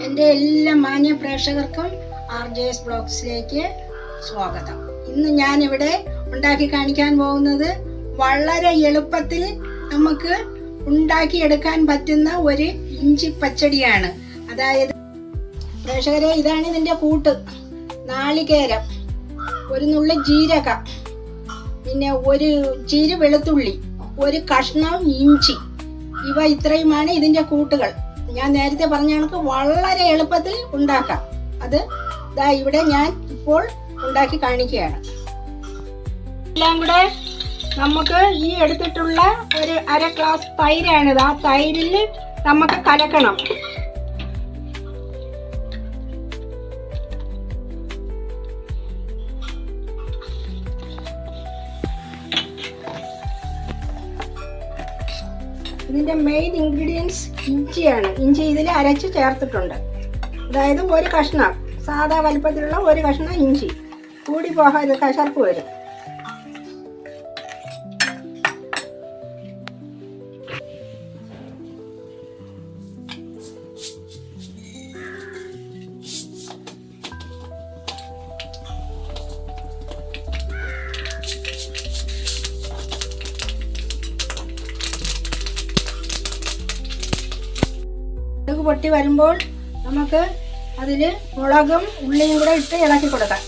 എൻ്റെ എല്ലാ മാന്യ പ്രേക്ഷകർക്കും RJS ബ്ലോഗ്സിലേക്ക് സ്വാഗതം. ഇന്ന് ഞാനിവിടെ ഉണ്ടാക്കി കാണിക്കാൻ പോകുന്നത് വളരെ എളുപ്പത്തിൽ നമുക്ക് ഉണ്ടാക്കിയെടുക്കാൻ പറ്റുന്ന ഒരു ഇഞ്ചി പച്ചടിയാണ്. അതായത് പ്രേക്ഷകരെ, ഇതാണ് ഇതിൻ്റെ കൂട്ട്: നാളികേരം, ഒരു നുള്ളി ജീരകം, പിന്നെ ഒരു ചീര വെളുത്തുള്ളി, ഒരു കഷ്ണം ഇഞ്ചി. ഇവ ഇത്രയുമാണ് ഇതിൻ്റെ കൂട്ടുകൾ. ഞാൻ നേരത്തെ പറഞ്ഞ കണക്ക് വളരെ എളുപ്പത്തിൽ ഉണ്ടാക്കാം. അത് ഇവിടെ ഞാൻ ഇപ്പോൾ ഉണ്ടാക്കി കാണിക്കുകയാണ്. എല്ലാം കൂടെ നമുക്ക് ഈ എടുത്തിട്ടുള്ള ഒരു 1/2 ഗ്ലാസ് തൈരാണിത്. ആ തൈരിൽ നമുക്ക് കലക്കണം. ഇതിൻ്റെ മെയിൻ ഇൻഗ്രീഡിയൻസ് ഇഞ്ചിയാണ്. ഇഞ്ചി ഇതിൽ അരച്ച് ചേർത്തിട്ടുണ്ട്. അതായത് ഒരു കഷ്ണം, സാധാ വലുപ്പത്തിലുള്ള ഒരു കഷ്ണം ഇഞ്ചി. കൂടി പോകാതെ കശർപ്പ് വരും. പൊട്ടി വരുമ്പോൾ നമുക്ക് അതിൽ മുളകും ഉള്ളിയും കൂടെ ഇട്ട് ഇളക്കി കൊടുക്കാം.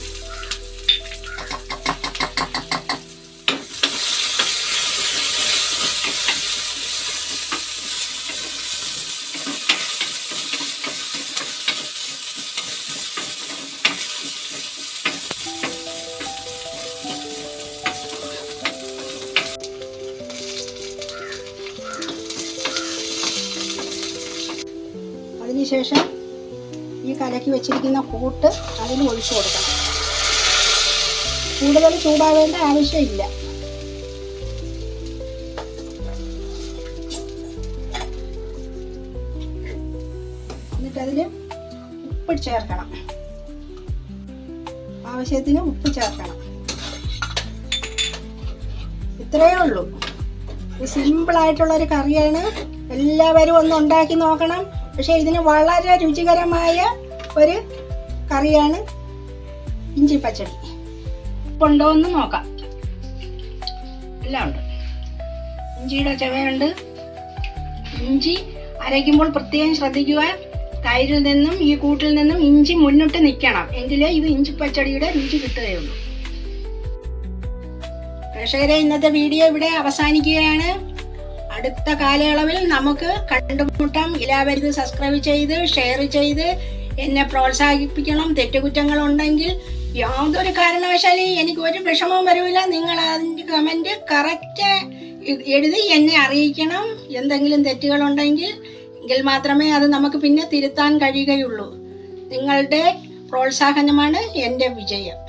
അതിനുശേഷം ഈ കലക്കി വെച്ചിരിക്കുന്ന കൂട്ട് അതിൽ ഒഴിച്ചു കൊടുക്കണം. കൂടുതൽ ചൂടാവേണ്ട ആവശ്യമില്ല. എന്നിട്ടതിൽ ഉപ്പ് ചേർക്കണം. ആവശ്യത്തിന് ഉപ്പ് ചേർക്കണം. ഇത്രയേ ഉള്ളൂ. സിമ്പിളായിട്ടുള്ളൊരു കറിയാണ്. എല്ലാവരും ഒന്ന് ഉണ്ടാക്കി നോക്കണം. പക്ഷേ ഇതിന് വളരെ രുചികരമായ ഒരു കറിയാണ് ഇഞ്ചി പച്ചടി. ഉണ്ടോ എന്ന് നോക്കാം. എല്ലാം ഉണ്ട്. ഇഞ്ചിയുടെ ചവയുണ്ട്. ഇഞ്ചി അരയ്ക്കുമ്പോൾ പ്രത്യേകം ശ്രദ്ധിക്കുക. തൈരിൽ നിന്നും ഈ കൂട്ടിൽ നിന്നും ഇഞ്ചി മുന്നിട്ട് നിൽക്കണം. എങ്കിലേ ഇത് ഇഞ്ചി പച്ചടിയുടെ രുചി കിട്ടുകയുള്ളൂ. പ്രേക്ഷകരെ, ഇന്നത്തെ വീഡിയോ ഇവിടെ അവസാനിക്കുകയാണ്. അടുത്ത കാലയളവിൽ നമുക്ക് കണ്ടുമുട്ടാം. എല്ലാവരും ഇത് സബ്സ്ക്രൈബ് ചെയ്ത് ഷെയർ ചെയ്ത് എന്നെ പ്രോത്സാഹിപ്പിക്കണം. തെറ്റുകുറ്റങ്ങളുണ്ടെങ്കിൽ യാതൊരു കാരണവശാലും എനിക്ക് ഒരു വിഷമവും വരില്ല. നിങ്ങൾ അതിൻ്റെ കമൻറ്റ് കറക്റ്റ് എഴുതി എന്നെ അറിയിക്കണം. എന്തെങ്കിലും തെറ്റുകളുണ്ടെങ്കിൽ എങ്കിൽ മാത്രമേ അത് നമുക്ക് പിന്നെ തിരുത്താൻ കഴിയുകയുള്ളൂ. നിങ്ങളുടെ പ്രോത്സാഹനമാണ് എൻ്റെ വിജയം.